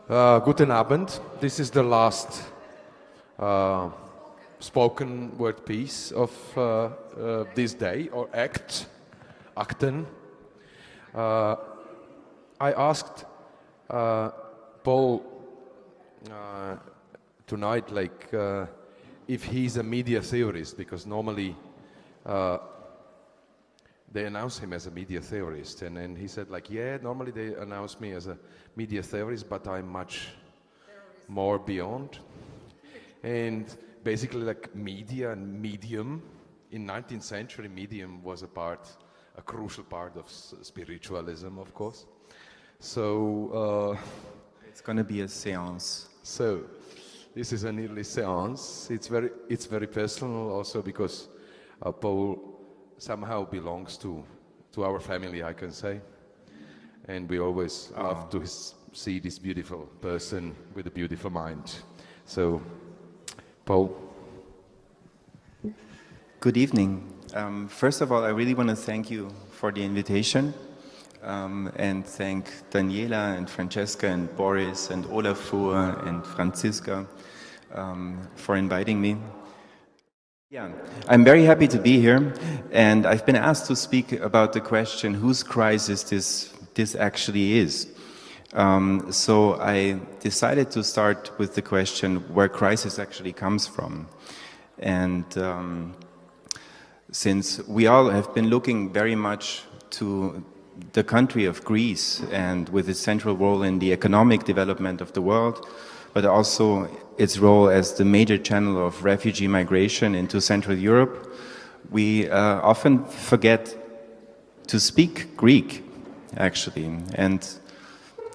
Guten Abend. This is the last spoken word piece of this day, or Akten. I asked Paul tonight, if he's a media theorist, because normally they announce him as a media theorist, and then he said, yeah, normally they announce me as a media theorist, but I'm much more beyond. And basically, media and medium, in 19th century, medium was a crucial part of spiritualism, of course. So it's going to be a seance. So this is an early seance. It's very personal, also because Paul somehow belongs to our family, I can say, and we always love to see this beautiful person with a beautiful mind. So, Paul. Good evening. First of all, I really want to thank you for the invitation, and thank Daniela and Francesca and Boris and Olafur and Franziska for inviting me. Yeah, I'm very happy to be here, and I've been asked to speak about the question whose crisis this actually is. So I decided to start with the question where crisis actually comes from. And since we all have been looking very much to the country of Greece and with its central role in the economic development of the world, but also its role as the major channel of refugee migration into Central Europe, we often forget to speak Greek, actually. And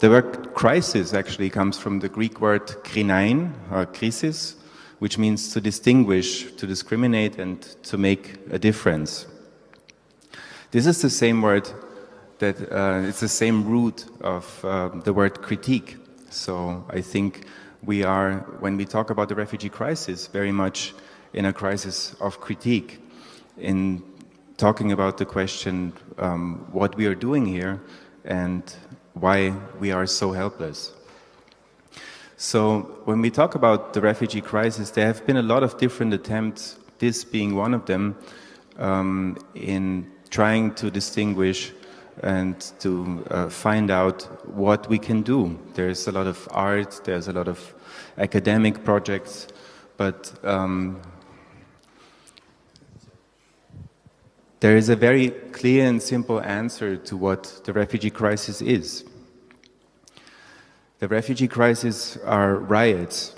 the word crisis actually comes from the Greek word krinein, or krisis, which means to distinguish, to discriminate, and to make a difference. This is the same word that it's the same root of the word critique. So I think we are, when we talk about the refugee crisis, very much in a crisis of critique, in talking about the question what we are doing here and why we are so helpless. So when we talk about the refugee crisis, there have been a lot of different attempts, this being one of them, in trying to distinguish and to find out what we can do. There's a lot of art, there's a lot of academic projects, but there is a very clear and simple answer to what the refugee crisis is. The refugee crisis are riots.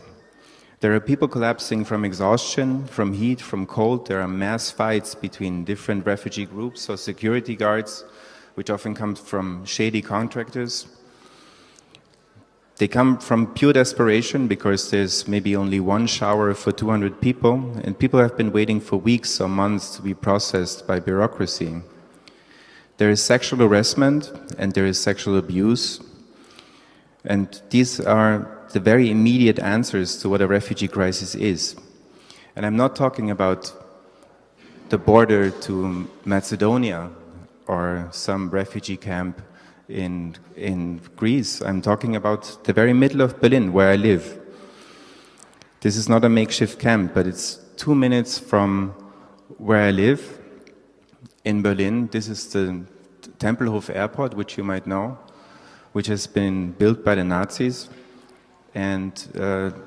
There are people collapsing from exhaustion, from heat, from cold. There are mass fights between different refugee groups or security guards, which often come from shady contractors. They come from pure desperation because there's maybe only one shower for 200 people, and people have been waiting for weeks or months to be processed by bureaucracy. There is sexual harassment and there is sexual abuse, and these are the very immediate answers to what a refugee crisis is. And I'm not talking about the border to Macedonia or some refugee camp in Greece. I'm talking about the very middle of Berlin, where I live. This is not a makeshift camp, but it's 2 minutes from where I live in Berlin. This is the Tempelhof Airport, which you might know, which has been built by the Nazis. And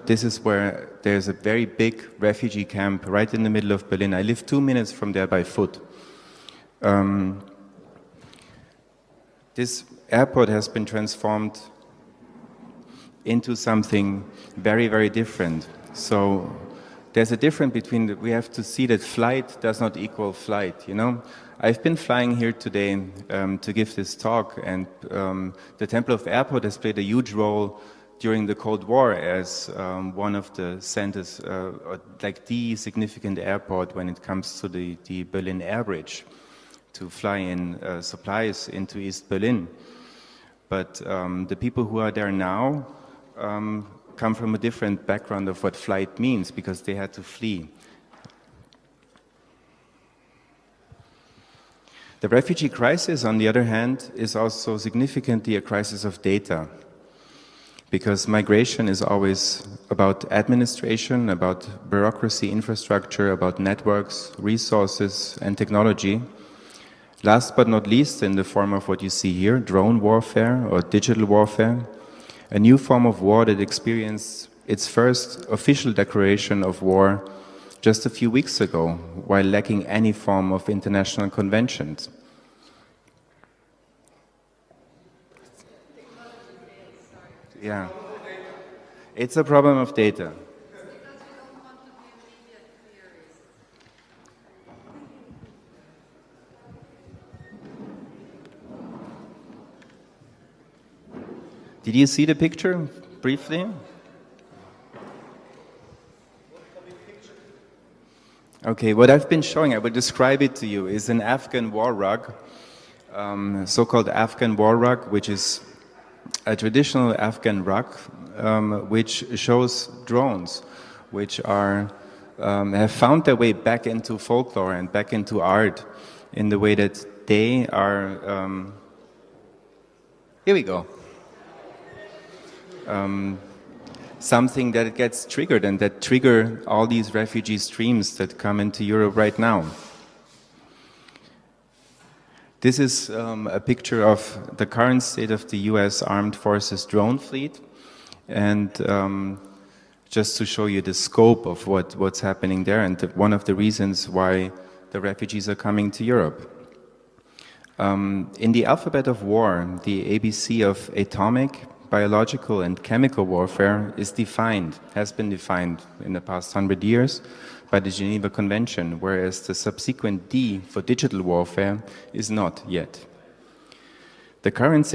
this is where there's a very big refugee camp right in the middle of Berlin. I live 2 minutes from there by foot. This airport has been transformed into something very, very different. So there's a difference between, we have to see that flight does not equal flight, you know? I've been flying here today to give this talk, and the Tempelhof Airport has played a huge role during the Cold War as one of the centers, like the significant airport when it comes to the Berlin Air Bridge, to fly in supplies into East Berlin. But the people who are there now come from a different background of what flight means, because they had to flee. The refugee crisis, on the other hand, is also significantly a crisis of data, because migration is always about administration, about bureaucracy, infrastructure, about networks, resources, and technology. Last but not least, in the form of what you see here, drone warfare or digital warfare, a new form of war that experienced its first official declaration of war just a few weeks ago, while lacking any form of international conventions. Yeah, it's a problem of data. Did you see the picture briefly? Okay, what I've been showing, I will describe it to you, is an Afghan war rug, so-called Afghan war rug, which is a traditional Afghan rug, which shows drones, which are have found their way back into folklore and back into art in the way that they are. Here we go. Something that gets triggered and that trigger all these refugee streams that come into Europe right now. This is a picture of the current state of the US Armed Forces drone fleet, and just to show you the scope of what's happening there and one of the reasons why the refugees are coming to Europe. In the alphabet of war, the ABC of atomic, biological and chemical warfare is defined, has been defined in the past 100 years by the Geneva Convention, whereas the subsequent D for digital warfare is not yet. The current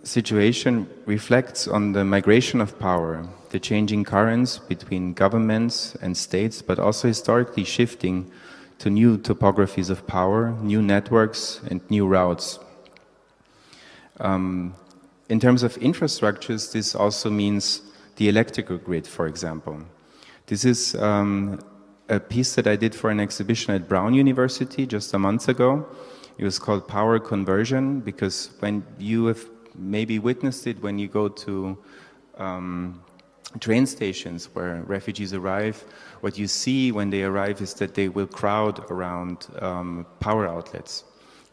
situation reflects on the migration of power, the changing currents between governments and states, but also historically shifting to new topographies of power, new networks and new routes. In terms of infrastructures, this also means the electrical grid, for example. This is a piece that I did for an exhibition at Brown University just a month ago. It was called Power Conversion, because when you have maybe witnessed it when you go to train stations where refugees arrive, what you see when they arrive is that they will crowd around power outlets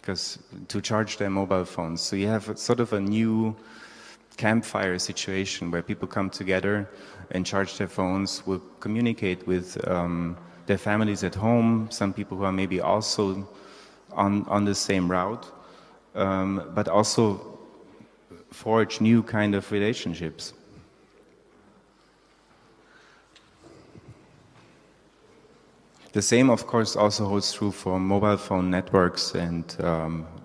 because to charge their mobile phones. So you have sort of a new campfire situation where people come together and charge their phones, will communicate with their families at home, some people who are maybe also on the same route, but also forge new kind of relationships. The same, of course, also holds true for mobile phone networks and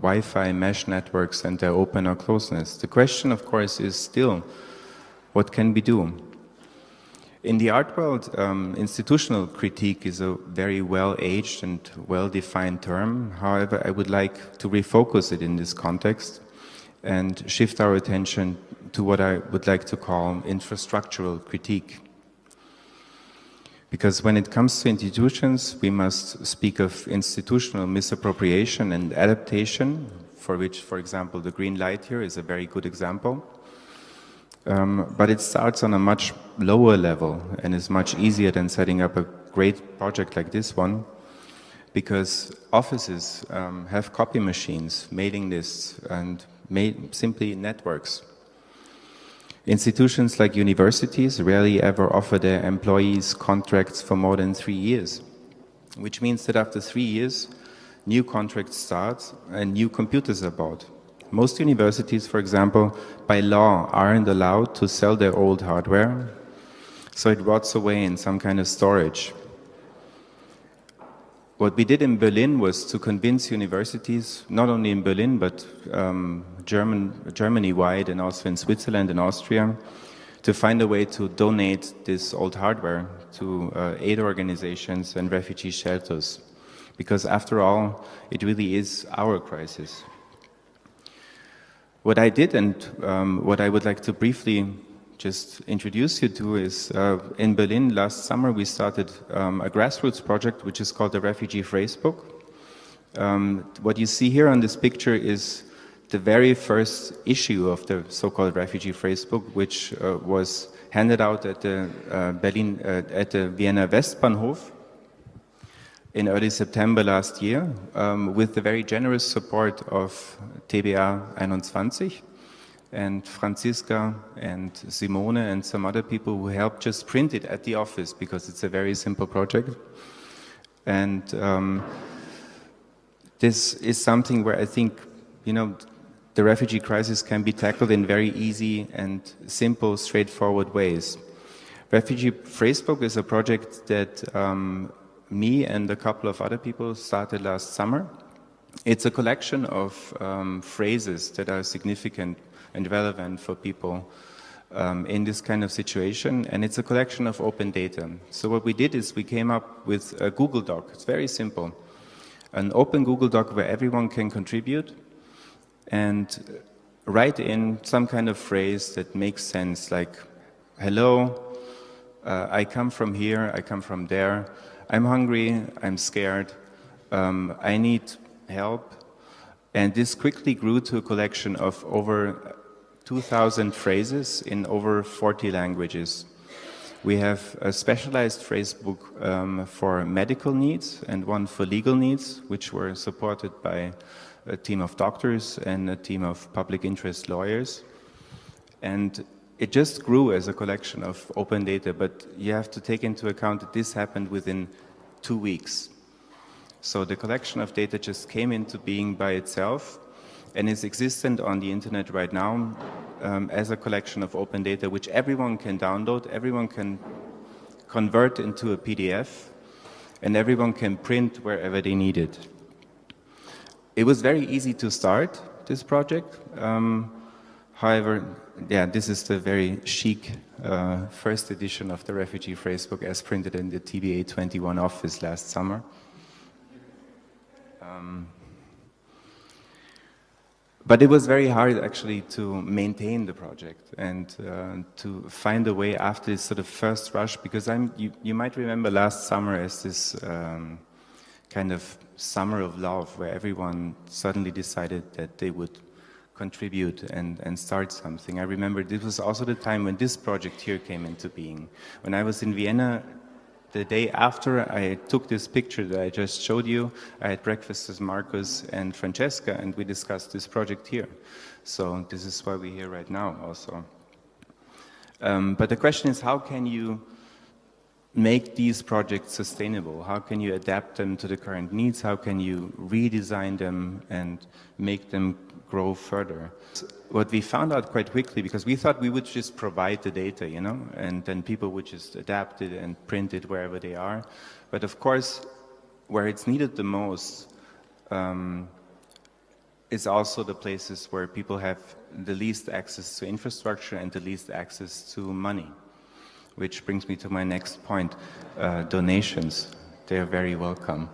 Wi-Fi mesh networks and their open or closeness. The question, of course, is still, what can we do? In the art world, institutional critique is a very well-aged and well-defined term. However, I would like to refocus it in this context and shift our attention to what I would like to call infrastructural critique. Because when it comes to institutions, we must speak of institutional misappropriation and adaptation, for which, for example, the green light here is a very good example. But it starts on a much lower level and is much easier than setting up a great project like this one, because offices have copy machines, mailing lists, and simply networks. Institutions like universities rarely ever offer their employees contracts for more than 3 years, which means that after 3 years, new contracts start and new computers are bought. Most universities, for example, by law aren't allowed to sell their old hardware, so it rots away in some kind of storage. What we did in Berlin was to convince universities, not only in Berlin, but Germany-wide and also in Switzerland and Austria, to find a way to donate this old hardware to aid organizations and refugee shelters. Because after all, it really is our crisis. What I did and what I would like to briefly just introduce you to is in Berlin last summer we started a grassroots project which is called the Refugee Phrasebook. What you see here on this picture is the very first issue of the so-called Refugee Phrasebook, which was handed out at the at the Vienna Westbahnhof in early September last year, with the very generous support of TBA 21 and Franziska and Simone and some other people who helped just print it at the office, because it's a very simple project. And this is something where I think, you know, the refugee crisis can be tackled in very easy and simple, straightforward ways. Refugee Phrasebook is a project that me and a couple of other people started last summer. It's a collection of phrases that are significant and relevant for people in this kind of situation, and it's a collection of open data. So what we did is we came up with a Google Doc. It's very simple. An open Google Doc where everyone can contribute and write in some kind of phrase that makes sense, like, hello, I come from here, I come from there, I'm hungry, I'm scared, I need help. And this quickly grew to a collection of over 2,000 phrases in over 40 languages. We have a specialized phrasebook for medical needs and one for legal needs, which were supported by a team of doctors and a team of public interest lawyers. And it just grew as a collection of open data, but you have to take into account that this happened within 2 weeks. So the collection of data just came into being by itself and is existent on the internet right now as a collection of open data which everyone can download, everyone can convert into a PDF, and everyone can print wherever they need it. It was very easy to start this project. However, yeah, this is the very chic first edition of the Refugee Phrasebook as printed in the TBA 21 office last summer. But it was very hard actually to maintain the project and to find a way after this sort of first rush, because you might remember last summer as this kind of summer of love where everyone suddenly decided that they would contribute and start something. I remember this was also the time when this project here came into being. When I was in Vienna, the day after I took this picture that I just showed you, I had breakfast with Marcus and Francesca, and we discussed this project here. So this is why we're here right now also. But the question is, how can you make these projects sustainable? How can you adapt them to the current needs? How can you redesign them and make them grow further? What we found out quite quickly, because we thought we would just provide the data, you know, and then people would just adapt it and print it wherever they are. But of course, where it's needed the most is also the places where people have the least access to infrastructure and the least access to money. Which brings me to my next point, donations. They are very welcome.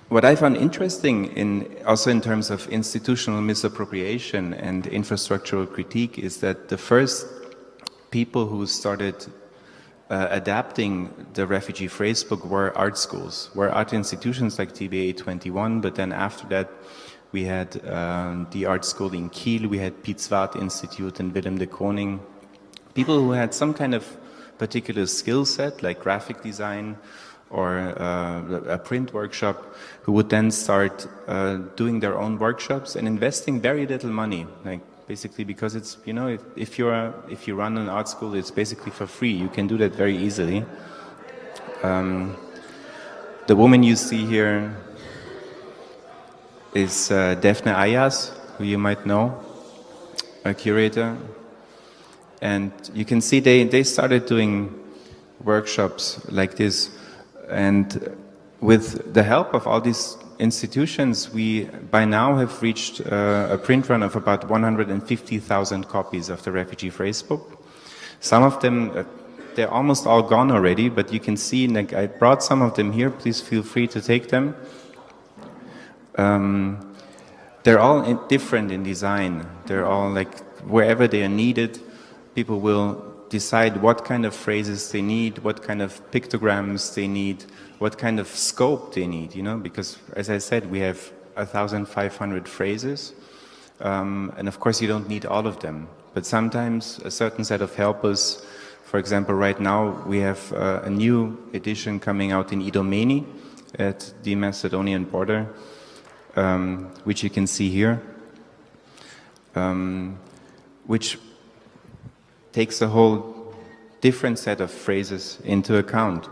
What I found interesting also in terms of institutional misappropriation and infrastructural critique is that the first people who started adapting the Refugee Phrasebook were art schools, were art institutions like TBA 21, but then after that we had the art school in Kiel, we had Piet Zwart Institute and Willem de Koning, people who had some kind of particular skill set like graphic design or a print workshop, who would then start doing their own workshops and investing very little money, like basically because it's, you know, if you run an art school, it's basically for free. You can do that very easily. The woman you see here is Daphne Ayas, who you might know, a curator. And you can see they started doing workshops like this. And with the help of all these institutions, we by now have reached a print run of about 150,000 copies of the Refugee Phrasebook. Some of them, they're almost all gone already, but you can see, like, I brought some of them here. Please feel free to take them. They're all different in design. They're all like, wherever they are needed, people will decide what kind of phrases they need, what kind of pictograms they need, what kind of scope they need, you know, because as I said, we have 1,500 phrases, and of course you don't need all of them, but sometimes a certain set of helpers, for example, right now we have a new edition coming out in Idomeni at the Macedonian border, which you can see here, which takes a whole different set of phrases into account.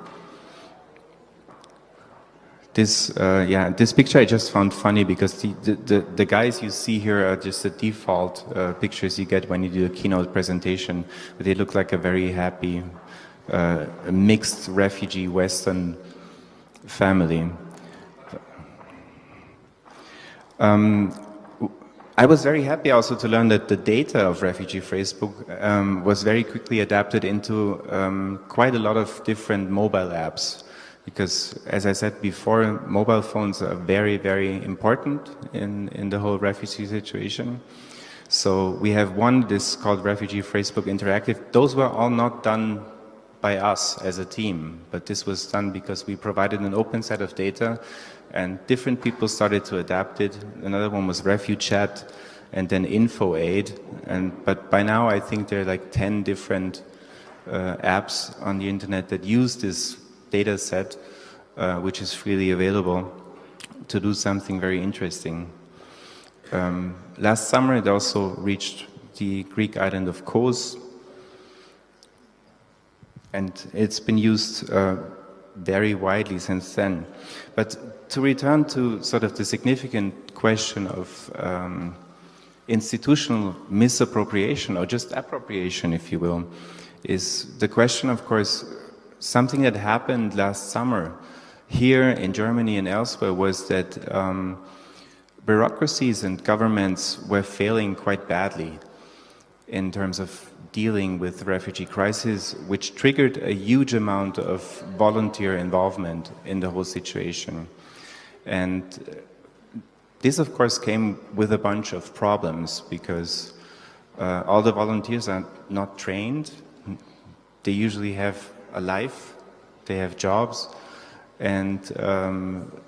This picture I just found funny because the guys you see here are just the default pictures you get when you do a keynote presentation. But they look like a very happy, mixed refugee Western family. I was very happy also to learn that the data of Refugee Phrasebook was very quickly adapted into quite a lot of different mobile apps. Because, as I said before, mobile phones are very, very important in the whole refugee situation. So we have one, this called Refugee Phrasebook Interactive. Those were all not done by us as a team, but this was done because we provided an open set of data and different people started to adapt it. Another one was RefuChat and then InfoAid. But by now I think there are like 10 different apps on the internet that use this data set, which is freely available, to do something very interesting. Last summer it also reached the Greek island of Kos, and it's been used very widely since then. But to return to sort of the significant question of institutional misappropriation, or just appropriation, if you will, is the question, of course, something that happened last summer here in Germany and elsewhere was that bureaucracies and governments were failing quite badly in terms of dealing with the refugee crisis, which triggered a huge amount of volunteer involvement in the whole situation. And this, of course, came with a bunch of problems because all the volunteers are not trained. They usually have a life, they have jobs, and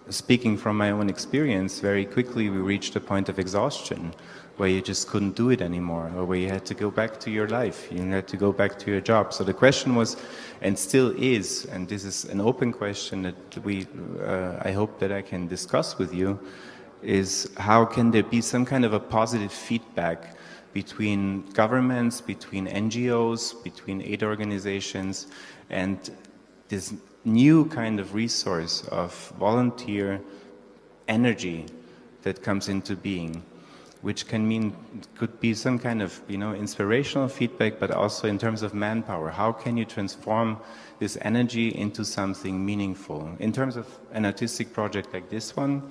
speaking from my own experience, very quickly we reached a point of exhaustion where you just couldn't do it anymore, or where you had to go back to your life, you had to go back to your job. So the question was, and still is, and this is an open question that I hope that I can discuss with you, is how can there be some kind of a positive feedback between governments, between NGOs, between aid organizations, and this new kind of resource of volunteer energy that comes into being, which could be some kind of, inspirational feedback, but also in terms of manpower. How can you transform this energy into something meaningful? In terms of an artistic project like this one,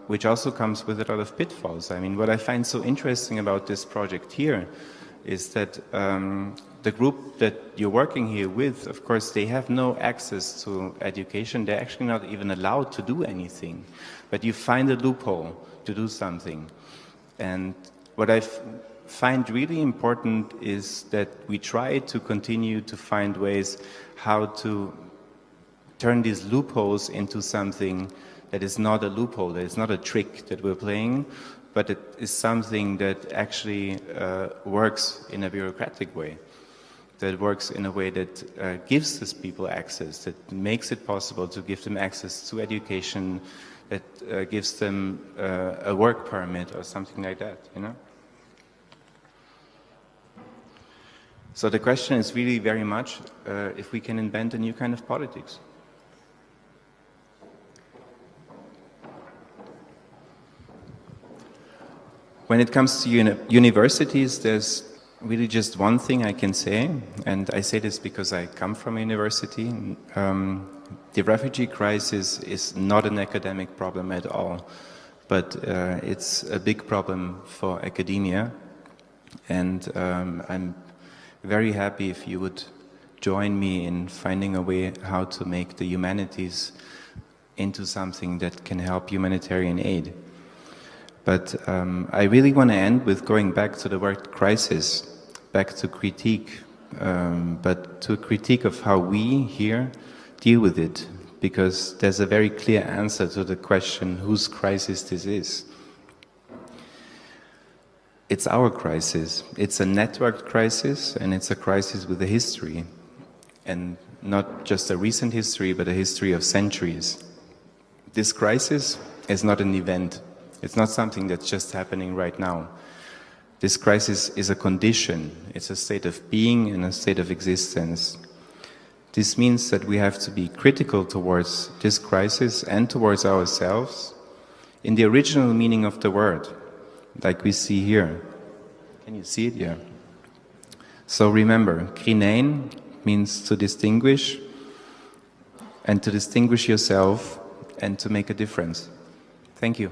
which also comes with a lot of pitfalls. I mean, what I find so interesting about this project here is that the group that you're working here with, of course, they have no access to education. They're actually not even allowed to do anything. But you find a loophole to do something. And what I find really important is that we try to continue to find ways how to turn these loopholes into something that is not a loophole, that is not a trick that we're playing, but it is something that actually works in a bureaucratic way, that works in a way that gives these people access, that makes it possible to give them access to education, that gives them a work permit or something like that, So the question is really very much if we can invent a new kind of politics. When it comes to universities, there's really just one thing I can say, and I say this because I come from a university. The refugee crisis is not an academic problem at all, but it's a big problem for academia, and I'm very happy if you would join me in finding a way how to make the humanities into something that can help humanitarian aid. But I really want to end with going back to the word crisis, back to critique, but to a critique of how we here deal with it, because there's a very clear answer to the question whose crisis this is. It's our crisis. It's a networked crisis, and it's a crisis with a history, and not just a recent history, but a history of centuries. This crisis is not an event. It's not something that's just happening right now. This crisis is a condition. It's a state of being and a state of existence. This means that we have to be critical towards this crisis and towards ourselves in the original meaning of the word, like we see here. Can you see it? Yeah. So remember, krinein means to distinguish, and to distinguish yourself and to make a difference. Thank you.